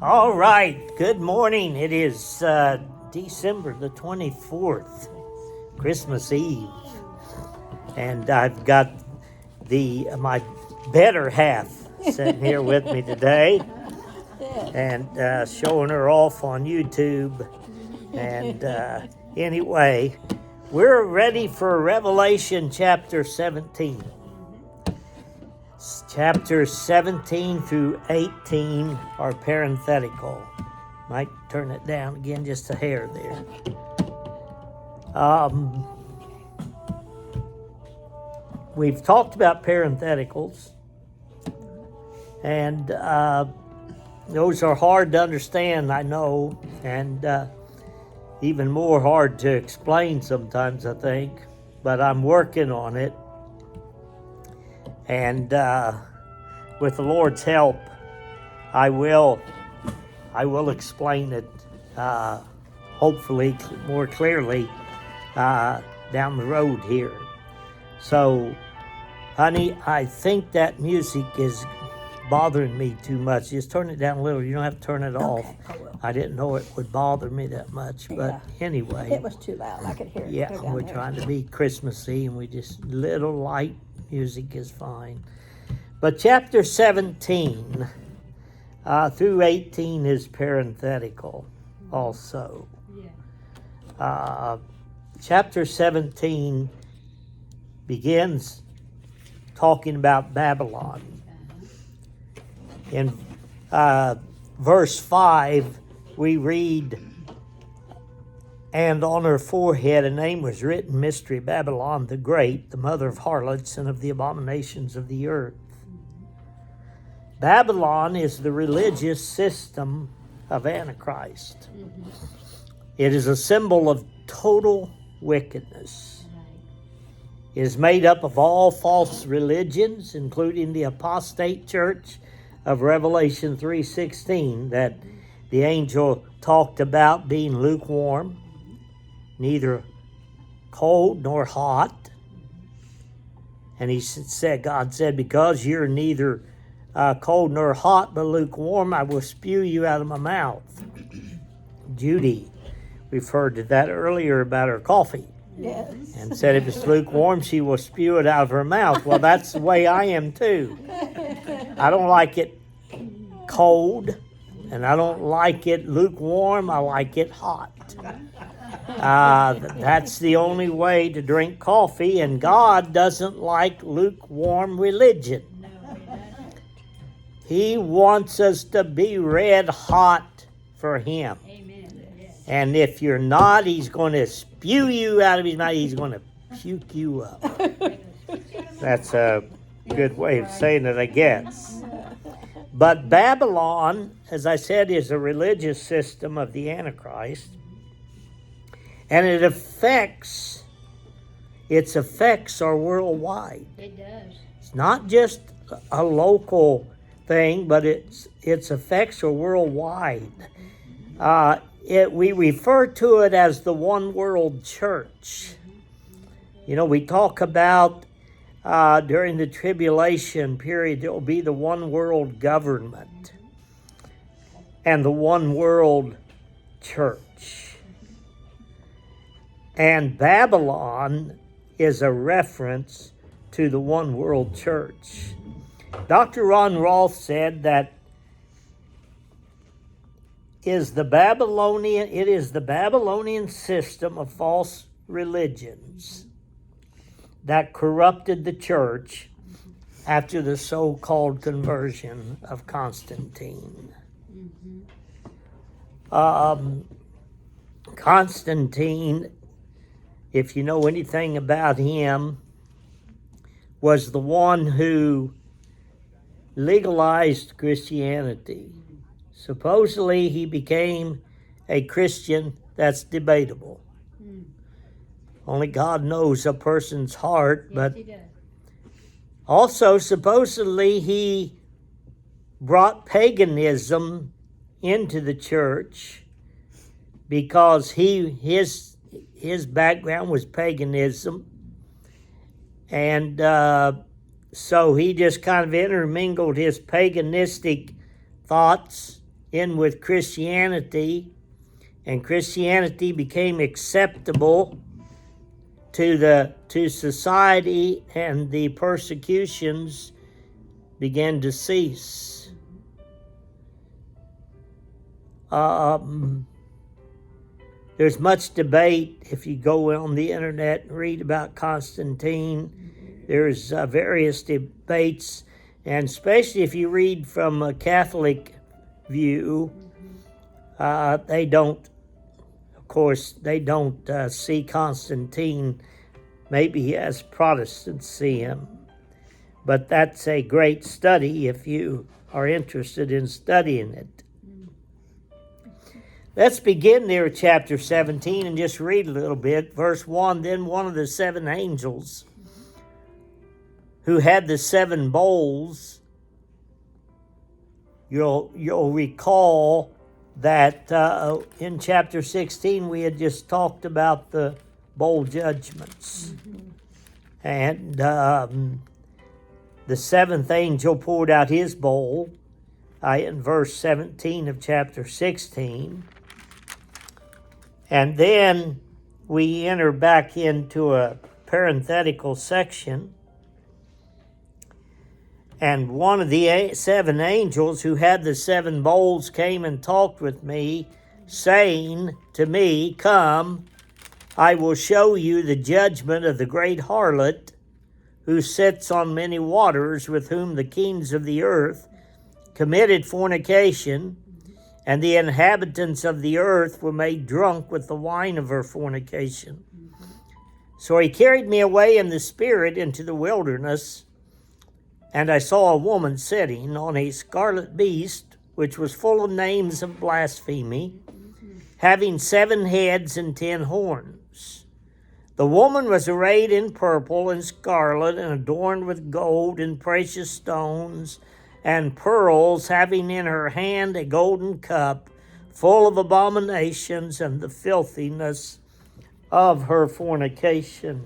All right, good morning. It is December the 24th, Christmas Eve. And I've got my better half sitting here with me today and showing her off on YouTube. And anyway, we're ready for Revelation chapter 17. Chapters 17 through 18 are parenthetical. Might turn it down again just a hair there. We've talked about parentheticals, and those are hard to understand, I know, and even more hard to explain sometimes, I think, but I'm working on it. And with the Lord's help, I will explain it hopefully more clearly down the road here. So, honey, I think that music is bothering me too much. Just turn it down a little. You don't have to turn it off. I will. I didn't know it would bother me that much, but anyway. It was too loud. I could hear it. Yeah, Go down we're there. trying to be Christmassy, and we just little light music is fine. But chapter 17 through 18 is parenthetical also. Chapter 17 begins talking about Babylon. In verse 5, we read, "And on her forehead a name was written, Mystery Babylon the Great, the mother of harlots and of the abominations of the earth." Babylon is the religious system of Antichrist. It is a symbol of total wickedness. It is made up of all false religions, including the apostate church of Revelation 3:16 that the angel talked about being lukewarm, neither cold nor hot. And he said, God said, because you're neither cold nor hot but lukewarm, I will spew you out of my mouth. Judy referred to that earlier about her coffee. Yes. And said if it's lukewarm, she will spew it out of her mouth. Well, that's the way I am too. I don't like it cold, and I don't like it lukewarm. I like it hot. That's the only way to drink coffee, and God doesn't like lukewarm religion. He wants us to be red hot for Him. And if you're not, He's going to spew you out of His mouth. He's going to puke you up. That's a good way of saying it, I guess. But Babylon, as I said, is a religious system of the Antichrist. And its effects are worldwide. It does. It's not just a local thing, but its effects are worldwide. We refer to it as the one world church. You know, we talk about during the tribulation period, there will be the one world government and the one world church. And Babylon is a reference to the one world church. Dr. Ron Rolfe said that it is the Babylonian system of false religions that corrupted the church after the so-called conversion of Constantine. Constantine, if you know anything about him, was the one who legalized Christianity. Supposedly he became a Christian. That's debatable. Only God knows a person's heart, but Yes, he does. also supposedly he brought paganism into the church because his background was paganism, and so he just kind of intermingled his paganistic thoughts in with Christianity, and Christianity became acceptable to society, and the persecutions began to cease. There's much debate if you go on the internet and read about Constantine. There's various debates, and especially if you read from a Catholic view, they don't see Constantine maybe as Protestants see him. But that's a great study if you are interested in studying it. Let's begin there, chapter 17, and just read a little bit. Verse 1, then one of the 7 angels who had the 7 bowls, you'll recall that in chapter 16 we had just talked about the bowl judgments. And the 7th angel poured out his bowl in verse 17 of chapter 16. And then we enter back into a parenthetical section. And one of the 7 angels who had the 7 bowls came and talked with me, saying to me, come, I will show you the judgment of the great harlot, who sits on many waters, with whom the kings of the earth committed fornication, and the inhabitants of the earth were made drunk with the wine of her fornication. So he carried me away in the spirit into the wilderness, and I saw a woman sitting on a scarlet beast, which was full of names of blasphemy, having 7 heads and 10 horns. The woman was arrayed in purple and scarlet, and adorned with gold and precious stones and pearls, having in her hand a golden cup full of abominations and the filthiness of her fornication.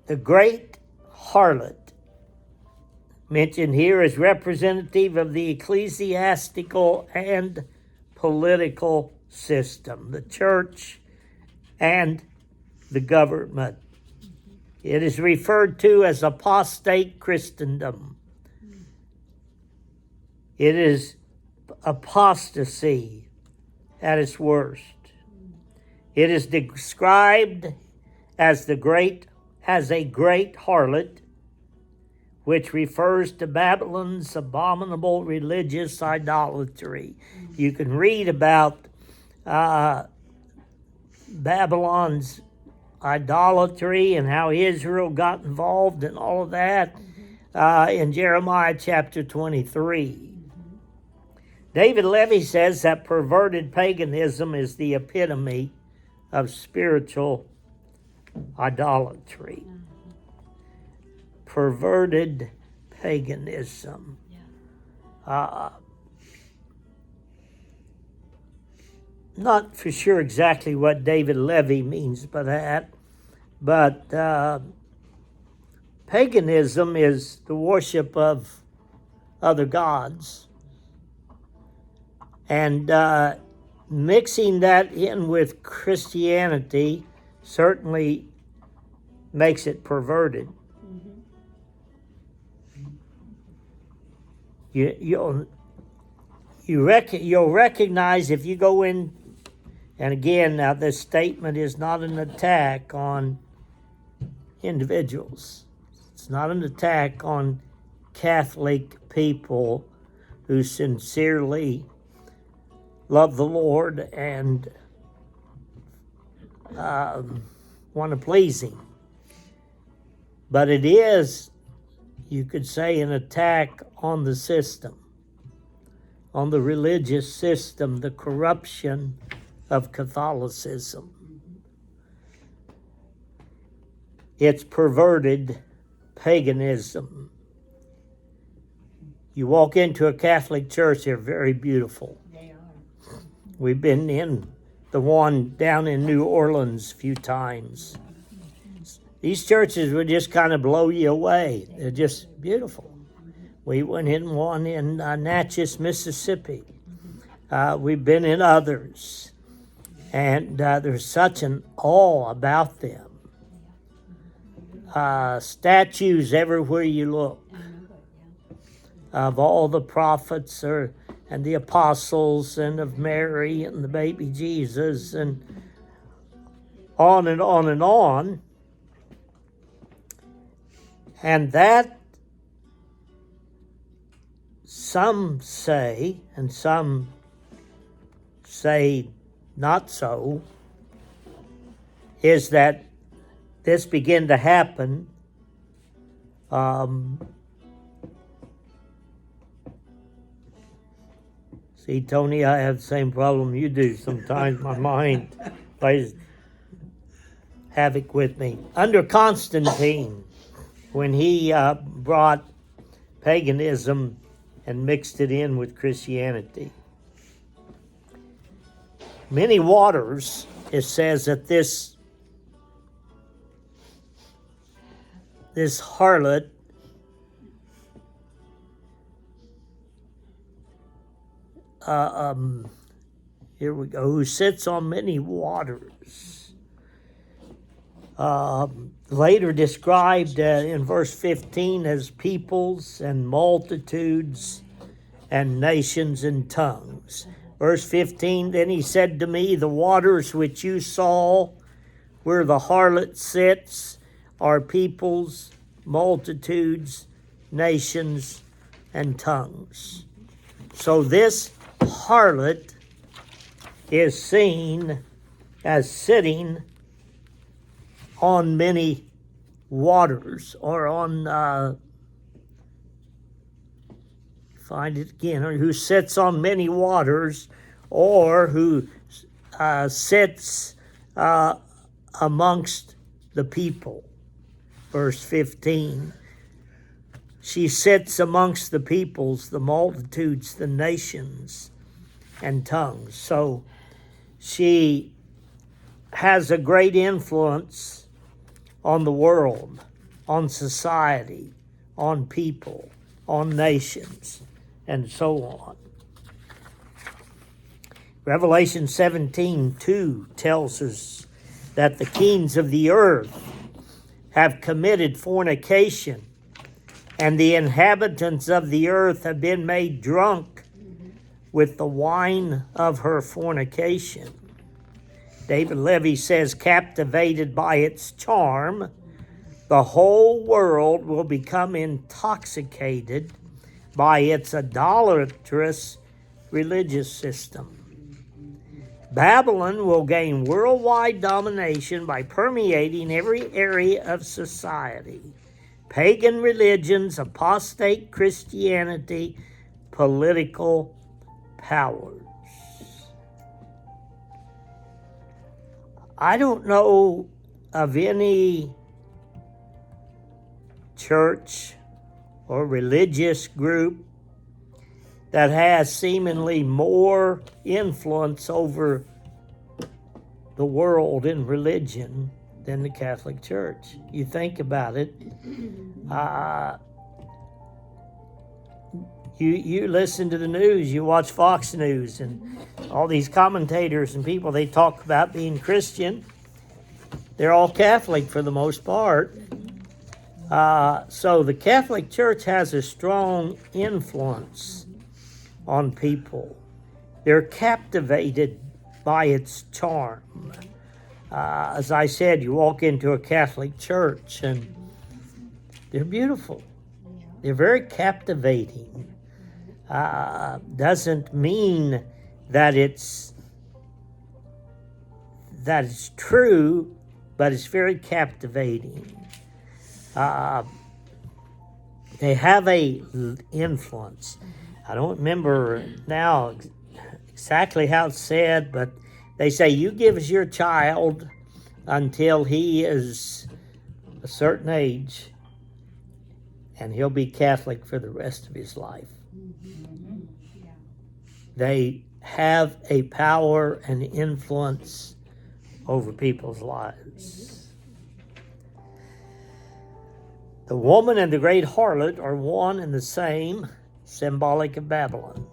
The great harlot, mentioned here as representative of the ecclesiastical and political system, the church and the government. It is referred to as apostate Christendom. It is apostasy at its worst. It is described as a great harlot, which refers to Babylon's abominable religious idolatry. You can read about Babylon's idolatry and how Israel got involved in all of that in Jeremiah chapter 23. David Levy says that perverted paganism is the epitome of spiritual idolatry. Perverted paganism. Not for sure exactly what David Levy means by that, but paganism is the worship of other gods. And mixing that in with Christianity certainly makes it perverted. You'll recognize if you go in, and again, now this statement is not an attack on individuals. It's not an attack on Catholic people who sincerely love the Lord and want to please Him. But it is, you could say, an attack on the system, on the religious system, the corruption of Catholicism. It's perverted paganism. You walk into a Catholic church, they're very beautiful. They are. We've been in the one down in New Orleans a few times. These churches would just kind of blow you away. They're just beautiful. We went in one in Natchez, Mississippi. We've been in others. And there's such an awe about them. Statues everywhere you look of all the prophets and the apostles and of Mary and the baby Jesus and on and on and on. And that, some say, and some say not so, is that this began to happen see, Tony, I have the same problem you do sometimes. My mind plays havoc with me. Under Constantine, when he brought paganism and mixed it in with Christianity, many waters, it says that this harlot here we go, who sits on many waters, later described in verse 15 as peoples and multitudes and nations and tongues. Verse 15, then he said to me, the waters which you saw where the harlot sits are peoples, multitudes, nations, and tongues. So this harlot is seen as sitting on many waters, or on, find it again, or who sits on many waters, or who sits amongst the people. Verse 15, she sits amongst the peoples, the multitudes, the nations, and tongues. So she has a great influence on the world, on society, on people, on nations, and so on. Revelation 17:2 tells us that the kings of the earth have committed fornication, and the inhabitants of the earth have been made drunk with the wine of her fornication. David Levy says, captivated by its charm, the whole world will become intoxicated by its idolatrous religious system. Babylon will gain worldwide domination by permeating every area of society. Pagan religions, apostate Christianity, political powers. I don't know of any church or religious group that has seemingly more influence over the world in religion than the Catholic Church. You think about it. You listen to the news, you watch Fox News, and all these commentators and people, they talk about being Christian. They're all Catholic for the most part. So the Catholic Church has a strong influence on people. They're captivated by its charm. As I said, you walk into a Catholic church and they're beautiful. They're very captivating. Doesn't mean that it's true, but it's very captivating. They have a influence. I don't remember now exactly how it's said, but they say you give us your child until he is a certain age, and he'll be Catholic for the rest of his life. They have a power and influence over people's lives. The woman and the great harlot are one and the same, symbolic of Babylon.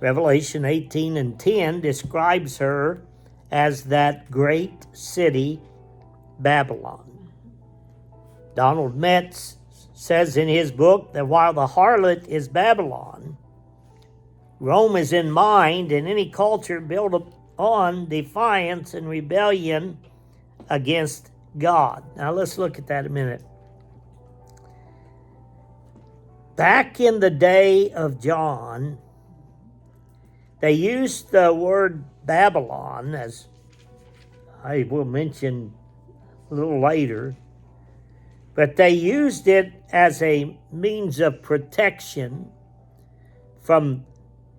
Revelation 18:10 describes her as that great city, Babylon. Donald Metz says in his book that while the harlot is Babylon, Rome is in mind in any culture built on defiance and rebellion against God. Now let's look at that a minute. Back in the day of John, they used the word Babylon, as I will mention a little later, but they used it as a means of protection from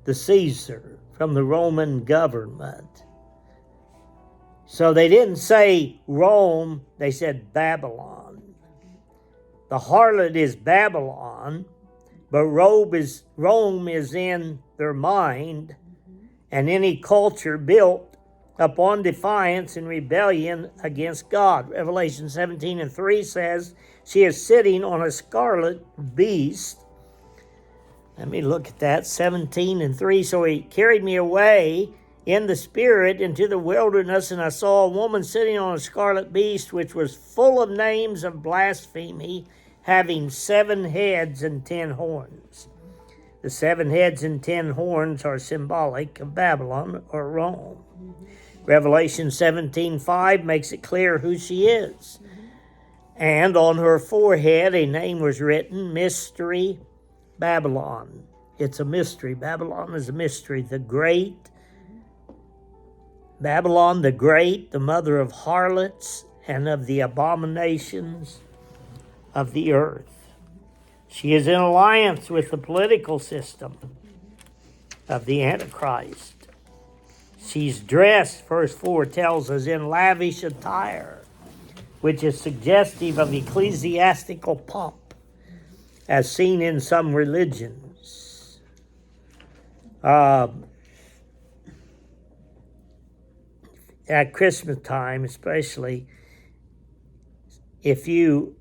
the Caesar, from the Roman government. So they didn't say Rome, they said Babylon. The harlot is Babylon, but Rome is in their mind, and any culture built upon defiance and rebellion against God. Revelation 17:3 says, she is sitting on a scarlet beast. Let me look at that, 17:3. So he carried me away in the spirit into the wilderness, and I saw a woman sitting on a scarlet beast, which was full of names of blasphemy, having 7 heads and 10 horns. The 7 heads and 10 horns are symbolic of Babylon or Rome. Revelation 17:5 makes it clear who she is. And on her forehead a name was written, Mystery Babylon. It's a mystery. Babylon is a mystery. The great Babylon, the great, the mother of harlots and of the abominations of the earth. She is in alliance with the political system of the Antichrist. She's dressed, verse 4 tells us, in lavish attire, which is suggestive of ecclesiastical pomp, as seen in some religions. At Christmas time, especially, if you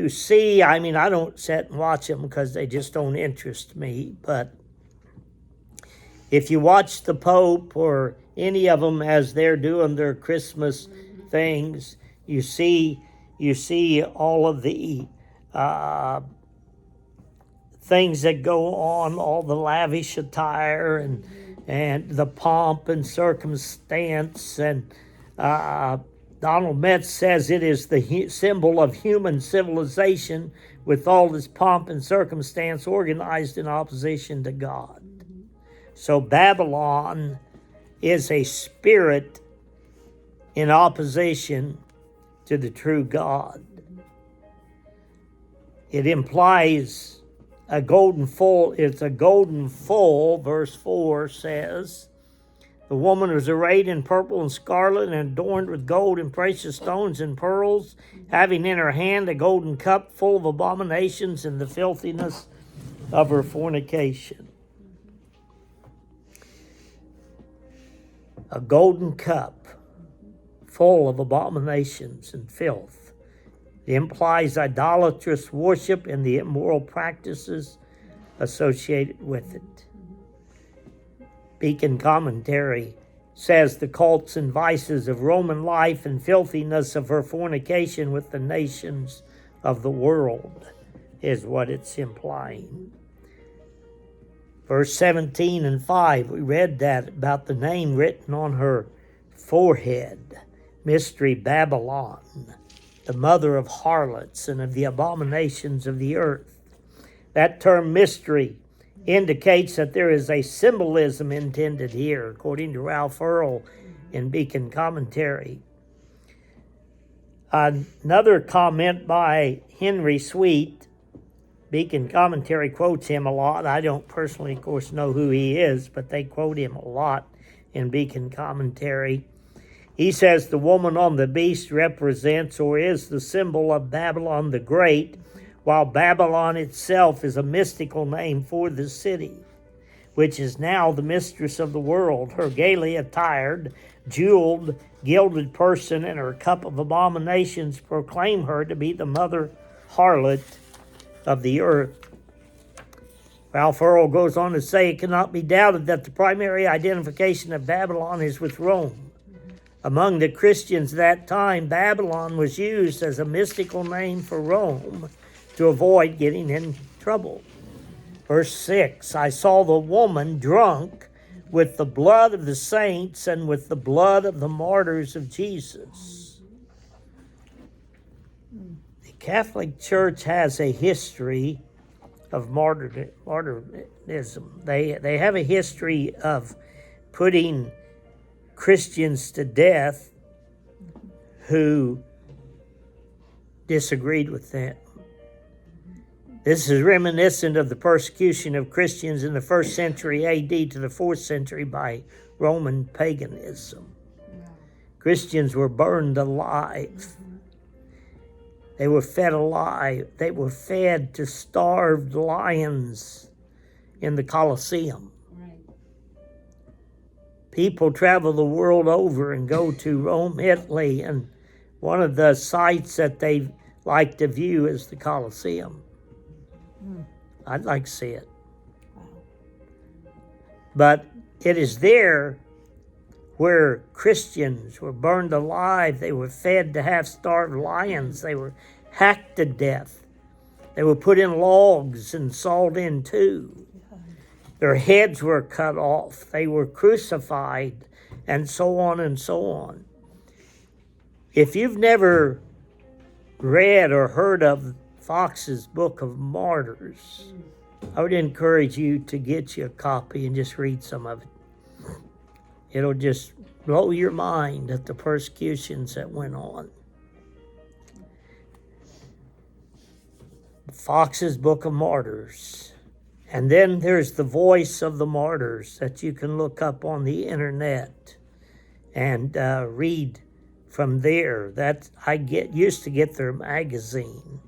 see, I mean, I don't sit and watch them because they just don't interest me, but if you watch the Pope or any of them as they're doing their Christmas things, you see all of the things that go on, all the lavish attire and the pomp and circumstance. And Donald Metz says it is the symbol of human civilization with all its pomp and circumstance organized in opposition to God. So Babylon is a spirit in opposition to the true God. It implies a golden foal. It's a golden foal, verse 4 says. The woman was arrayed in purple and scarlet and adorned with gold and precious stones and pearls, having in her hand a golden cup full of abominations and the filthiness of her fornication. A golden cup full of abominations and filth. It implies idolatrous worship and the immoral practices associated with it. Beacon Commentary says the cults and vices of Roman life and filthiness of her fornication with the nations of the world is what it's implying. Verse 17 and 5, we read that about the name written on her forehead, Mystery Babylon, the mother of harlots and of the abominations of the earth. That term mystery indicates that there is a symbolism intended here, according to Ralph Earl in Beacon Commentary. Another comment by Henry Sweet, Beacon Commentary quotes him a lot. I don't personally, of course, know who he is, but they quote him a lot in Beacon Commentary. He says the woman on the beast represents or is the symbol of Babylon the Great, while Babylon itself is a mystical name for the city, which is now the mistress of the world. Her gaily attired, jeweled, gilded person and her cup of abominations proclaim her to be the mother harlot of the earth. Ralph Earl goes on to say, it cannot be doubted that the primary identification of Babylon is with Rome. Among the Christians at that time, Babylon was used as a mystical name for Rome to avoid getting in trouble. Verse 6, I saw the woman drunk with the blood of the saints and with the blood of the martyrs of Jesus. The Catholic Church has a history of martyrdom. They have a history of putting Christians to death who disagreed with them. This is reminiscent of the persecution of Christians in the 1st century AD to the 4th century by Roman paganism. Christians were burned alive. They were fed alive. They were fed to starved lions in the Colosseum. People travel the world over and go to Rome, Italy, and one of the sites that they like to view is the Colosseum. I'd like to see it. But it is there where Christians were burned alive. They were fed to half-starved lions. They were hacked to death. They were put in logs and sawed in two. Their heads were cut off. They were crucified, and so on and so on. If you've never read or heard of Fox's Book of Martyrs, I would encourage you to get you a copy and just read some of it. It'll just blow your mind at the persecutions that went on. Fox's Book of Martyrs. And then there's the Voice of the Martyrs that you can look up on the internet and read from there. That I used to get their magazine.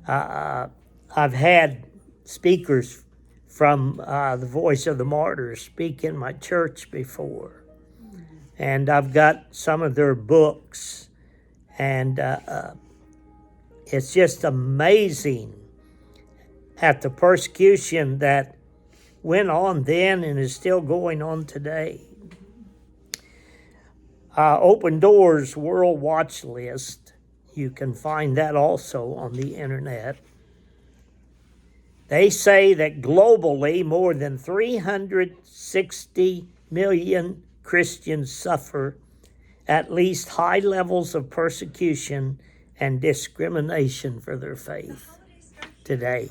I've had speakers from the Voice of the Martyrs speak in my church before. And I've got some of their books. And it's just amazing at the persecution that went on then and is still going on today. Open Doors World Watch List. You can find that also on the internet. They say that globally more than 360 million Christians suffer at least high levels of persecution and discrimination for their faith today.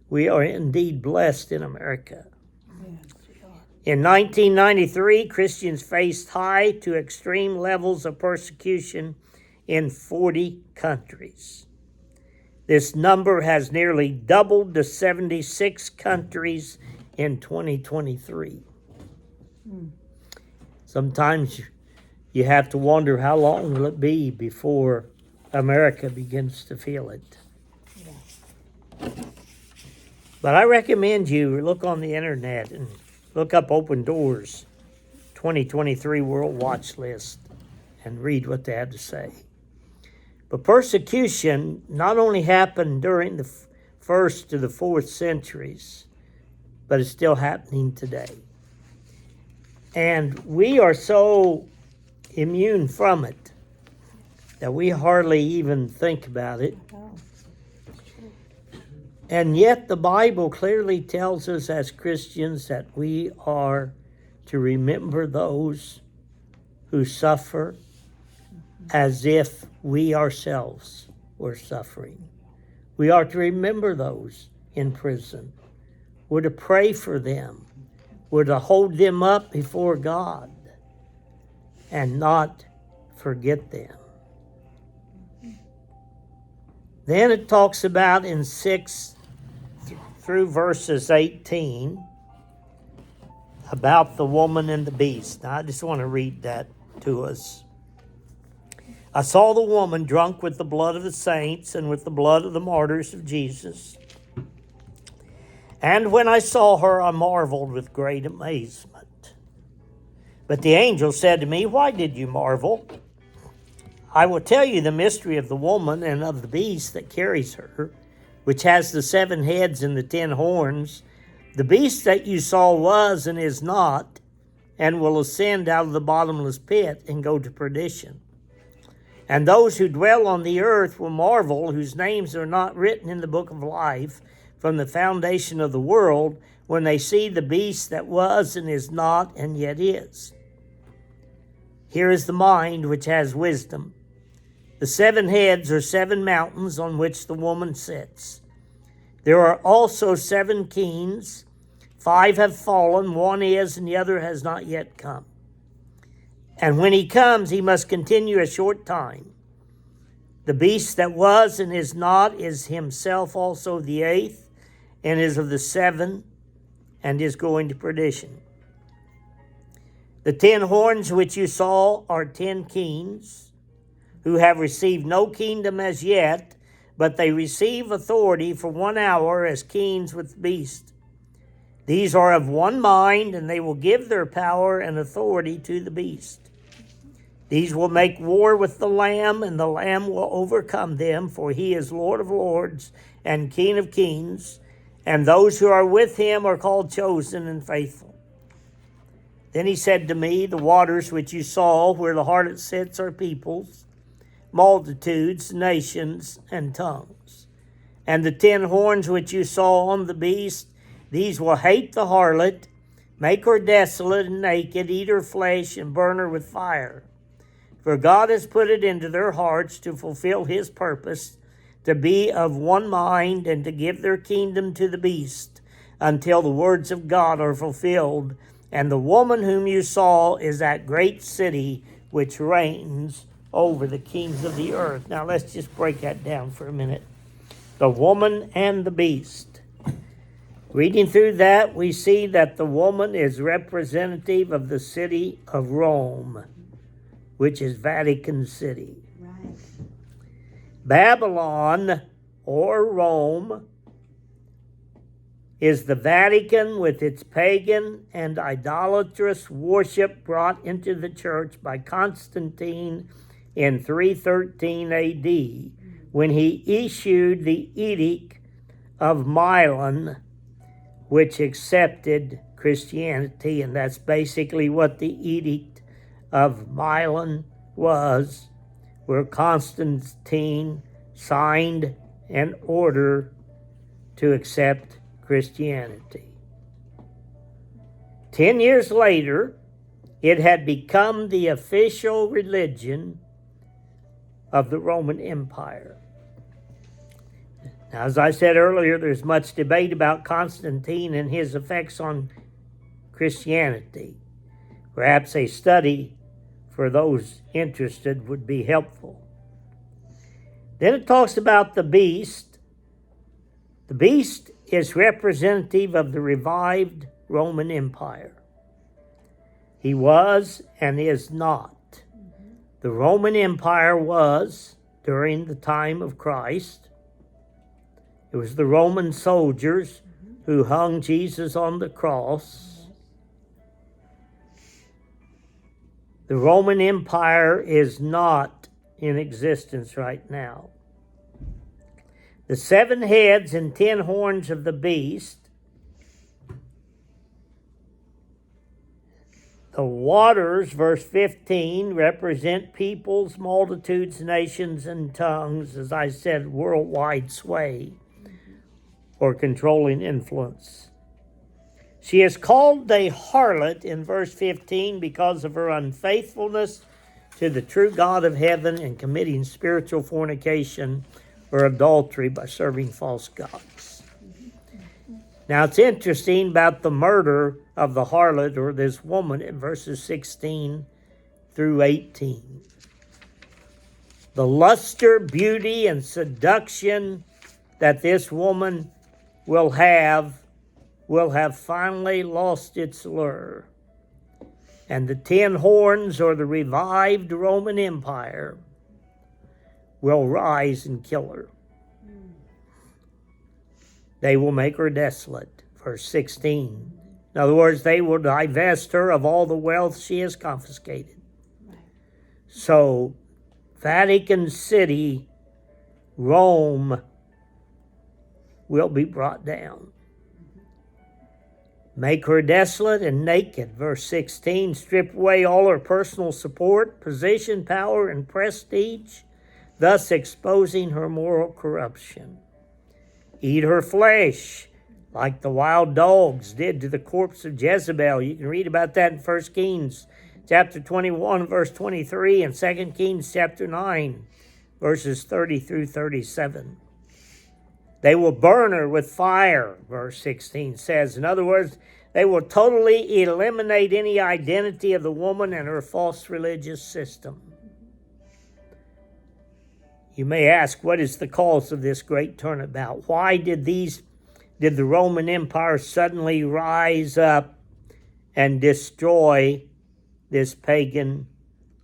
We are indeed blessed in America. In 1993, Christians faced high to extreme levels of persecution in 40 countries. This number has nearly doubled to 76 countries in 2023. Sometimes you have to wonder how long will it be before America begins to feel it. But I recommend you look on the internet and look up Open Doors 2023 World Watch List and read what they have to say. But persecution not only happened during the 1st to the 4th centuries, but it's still happening today. And we are so immune from it that we hardly even think about it. And yet the Bible clearly tells us as Christians that we are to remember those who suffer as if we ourselves were suffering. We are to remember those in prison. We're to pray for them. We're to hold them up before God and not forget them. Then it talks about in 6 through verses 18 about the woman and the beast. Now, I just want to read that to us. I saw the woman drunk with the blood of the saints and with the blood of the martyrs of Jesus. And when I saw her, I marveled with great amazement. But the angel said to me, why did you marvel? I will tell you the mystery of the woman and of the beast that carries her, which has the 7 heads and the 10 horns. The beast that you saw was and is not, and will ascend out of the bottomless pit and go to perdition. And those who dwell on the earth will marvel, whose names are not written in the book of life from the foundation of the world, when they see the beast that was and is not and yet is. Here is the mind which has wisdom. The 7 heads are 7 mountains on which the woman sits. There are also 7 kings. 5 have fallen, 1 is, and the other has not yet come. And when he comes, he must continue a short time. The beast that was and is not is himself also the 8th, and is of the 7, and is going to perdition. The 10 horns which you saw are 10 kings, who have received no kingdom as yet, but they receive authority for 1 hour as kings with the beast. These are of one mind, and they will give their power and authority to the beast. These will make war with the Lamb, and the Lamb will overcome them, for he is Lord of lords and King of kings, and those who are with him are called chosen and faithful. Then he said to me, the waters which you saw where the harlot sits are peoples, multitudes, nations, and tongues. And the 10 horns which you saw on the beast, these will hate the harlot, make her desolate and naked, eat her flesh, and burn her with fire. For God has put it into their hearts to fulfill his purpose, to be of one mind, and to give their kingdom to the beast, until the words of God are fulfilled. And the woman whom you saw is that great city which reigns over the kings of the earth. Now let's just break that down for a minute. The woman and the beast. Reading through that, we see that the woman is representative of the city of Rome, which is Vatican City. Right. Babylon, or Rome, is the Vatican with its pagan and idolatrous worship brought into the church by Constantine in 313 AD, when he issued the Edict of Milan, which accepted Christianity. And that's basically what the Edict of Milan was, where Constantine signed an order to accept Christianity. 10 years later, it had become the official religion of the Roman Empire. Now, as I said earlier, there's much debate about Constantine and his effects on Christianity. Perhaps a study for those interested would be helpful. Then it talks about the beast. The beast is representative of the revived Roman Empire. He was and is not. The Roman Empire was during the time of Christ. It was the Roman soldiers who hung Jesus on the cross. The Roman Empire is not in existence right now. The 7 heads and 10 horns of the beast, the waters, verse 15, represent peoples, multitudes, nations, and tongues, as I said, worldwide sway or controlling influence. She is called a harlot in verse 15 because of her unfaithfulness to the true God of heaven and committing spiritual fornication or adultery by serving false gods. Now it's interesting about the murder of the harlot, or this woman, in verses 16 through 18. The luster, beauty, and seduction that this woman will have finally lost its lure. And the 10 horns, or the revived Roman Empire, will rise and kill her. They will make her desolate. Verse 16. In other words, they will divest her of all the wealth she has confiscated. So, Vatican City, Rome, will be brought down. Make her desolate and naked. Verse 16, strip away all her personal support, position, power, and prestige, thus exposing her moral corruption. Eat her flesh, like the wild dogs did to the corpse of Jezebel. You can read about that in 1 Kings chapter 21, verse 23, and 2 Kings chapter 9, verses 30 through 37. They will burn her with fire, verse 16 says. In other words, they will totally eliminate any identity of the woman and her false religious system. You may ask, what is the cause of this great turnabout? Why did the Roman Empire suddenly rise up and destroy this pagan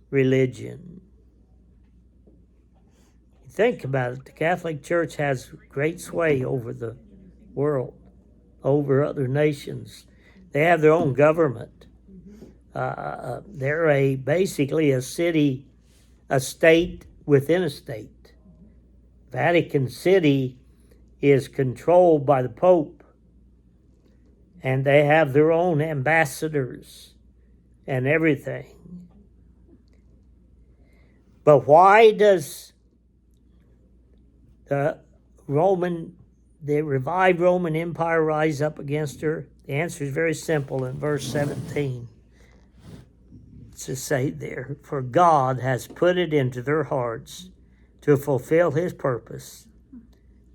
religion? Think about it. The Catholic Church has great sway over the world, over other nations. They have their own government. They're basically a state within a state. Vatican City is controlled by the Pope, and they have their own ambassadors and everything. But why does the revived Roman Empire rise up against her? The answer is very simple in verse 17. It's to say there, for God has put it into their hearts to fulfill his purpose,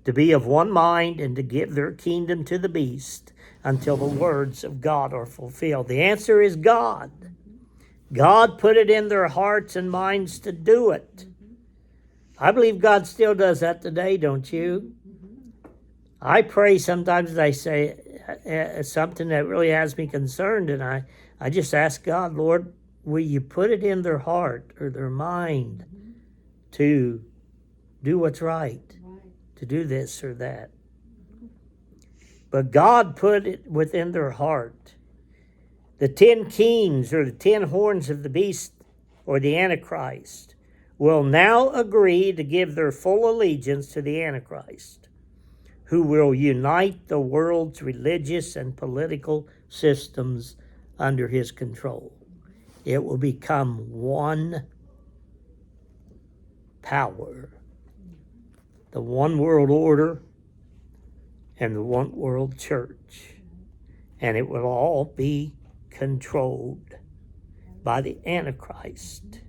to be of one mind and to give their kingdom to the beast until the words of God are fulfilled. The answer is God. God put it in their hearts and minds to do it. I believe God still does that today, don't you? I pray sometimes I say something that really has me concerned, and I just ask God, Lord, will you put it in their heart or their mind to do what's right, to do this or that. But God put it within their heart. The 10 kings or the 10 horns of the beast or the Antichrist will now agree to give their full allegiance to the Antichrist, who will unite the world's religious and political systems under his control. It will become one power, the one world order and the one world church. And it will all be controlled by the Antichrist.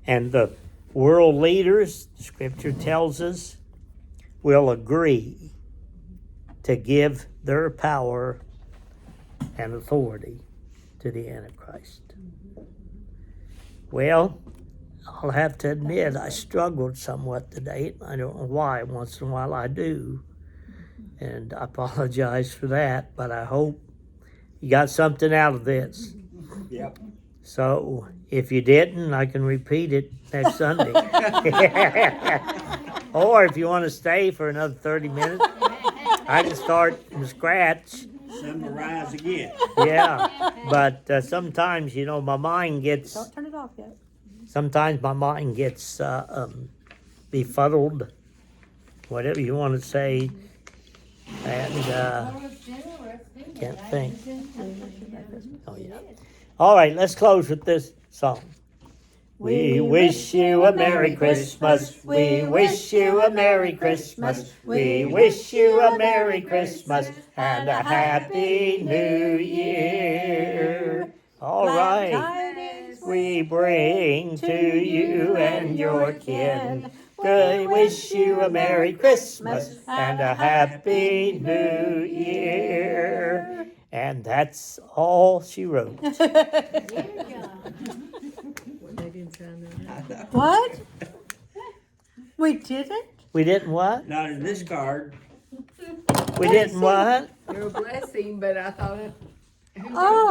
And the world leaders, Scripture tells us, will agree to give their power and authority to the Antichrist. Well, I'll have to admit I struggled somewhat today. I don't know why. Once in a while I do. And I apologize for that, but I hope you got something out of this. Yep. So if you didn't, I can repeat it next Sunday. Or if you want to stay for another 30 minutes, I can start from scratch. Summarize again. Yeah, but sometimes, my mind gets... Don't turn it off yet. Sometimes my mind gets befuddled, whatever you want to say, and can't think. Oh, yeah. All right, let's close with this song. We wish you a Merry Christmas. We wish you a Merry Christmas. We wish you a Merry Christmas and a Happy New Year. All right. We bring to you and your kin. We wish you a Merry Christmas and a Happy New Year. And that's all she wrote. What? We didn't? We didn't what? Not in this card. We didn't what? You're a blessing, but I thought it. Oh.